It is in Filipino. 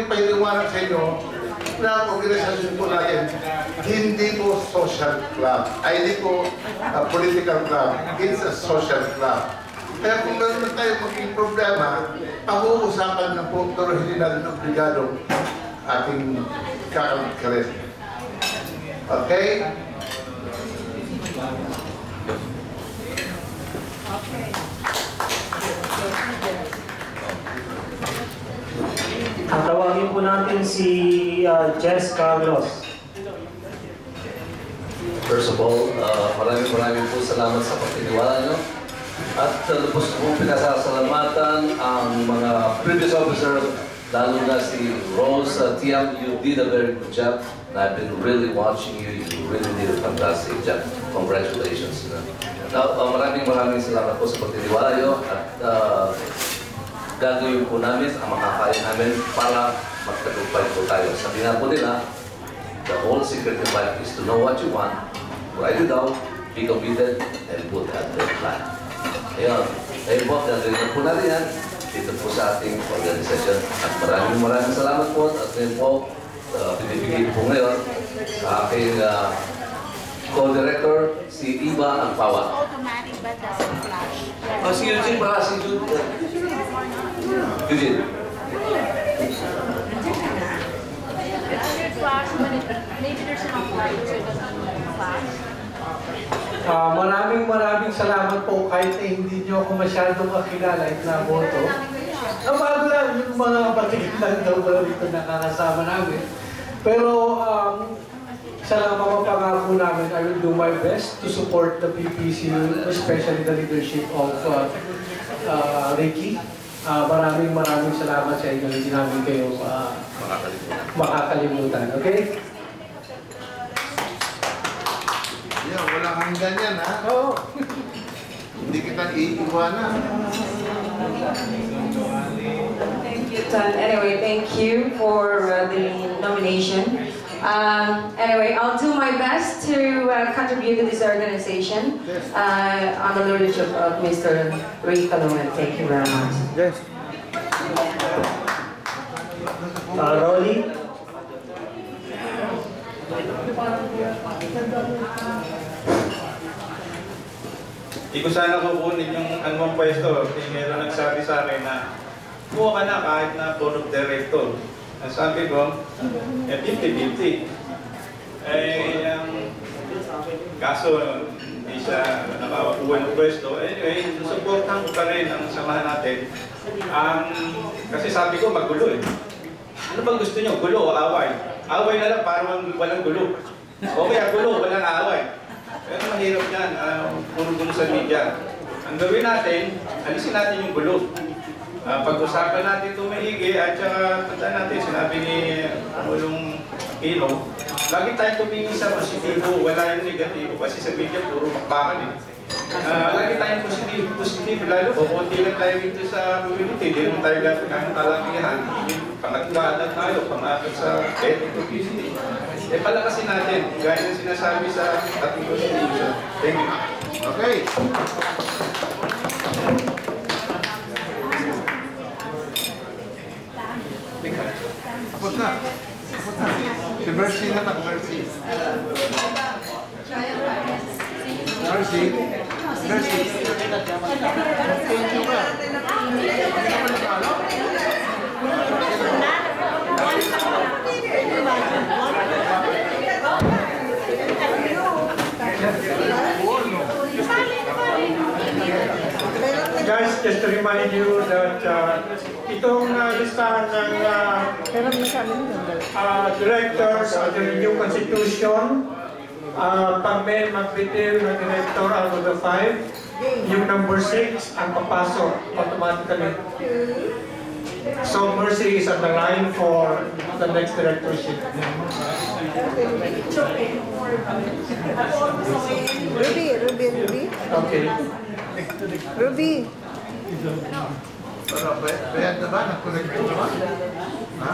ipahiliwanag sa inyo na ang organisasyon po natin, hindi po social club, ay hindi po political club, it's a social club. Kaya kung gano'n tayo maging problema, pag-uusapan na po, pero hindi natin obligado ating kakalikalit. Okay? Tawagin po natin si Jess Carlos. First of all, maraming po salamat sa pagtitiwala nyo. At lubos kong pinasasalamatan ang mga previous officers, lalo na si Rose Tiam. You did a very good job. And I've been really watching you. You really did a fantastic job. Congratulations. Now, maraming salamat po sa pagtitiwala nyo. At gagawin po namin ang makakaya namin para magtagumpay po tayo. Sabi na po nila, the whole secret in life is to know what you want, write it down, be committed, and put that in plan. Ayun. Ayun po, gagawin po natin yan dito po sa ating organisasyon. At maraming salamat po. At ngayon po, pinibigay po ngayon sa aking co-director, si Iba Angpawa. Automatic but doesn't flash. Si Eugene ba? Si Eugene. Eugene. Flash, but maybe there's enough light so it doesn't flash. Maraming salamat po kahit na hindi nyo ako masyadong kakilala at naboto. Bago lang yung mga kapatid lang daw dito nakakasama namin. Pero isa lang mapapangako namin, I will do my best to support the PPC, especially the leadership of Ricky. Maraming salamat sa inyo. Hindi namin kayo makakalimutan. Okay? Yeah, wala kang ganyan, ha? Oo. Hindi kita iiwanan. Thank you, Tan. Anyway, thank you for the nomination. Anyway, I'll do my best to contribute to this organization on the leadership of Mr. Ray Calungan. Thank you very much. Yes. Rolly. Hindi ko sana kukunin yung anumang pwesto. Meron nagsabi sa akin na kuha ka na kahit na board of director. Ang sabi ko, 50-50. Kaso hindi siya nakakuha ng pwesto. Anyway, susuportahan ko pa rin ang samahan natin. Kasi sabi ko, magulo eh. Ano bang gusto nyo? Gulo o away? Away na lang, parang walang gulo. Okay, gulo, walang away. Pero mahirap yan, puro-gulo sa media. Ang gawin natin, alisin natin yung gulo. Pag-usapan natin ito maigi at saka tandaan natin, sinabi ni Pangulong Aquino, lagi tayong tumingin sa positibo, wala yung negatibo kasi sa media puro makbakan eh. Lagi tayong positibo, lalo o konti lang tayo dito sa community, hindi naman tayo gano'n ng kalakihan, pangagwaan tayo, pangakit sa ethic community. Palakasin natin, gaya ng sinasabi sa ating constitution. Thank you. Okay. Kapot na. Si Mercy na tak, Mercy. Mercy. Mercy. Thank you ba? Guys, just to remind you that itong listahan ng directors of the new constitution, pag may magbitiw ng director out of the 5, yung number 6 ang papasok automatically. So Mercy is on the line for the next directorship. Ruby. Okay. Ruby. Pero, bayad na ba? Nag-connect na ba? Ha?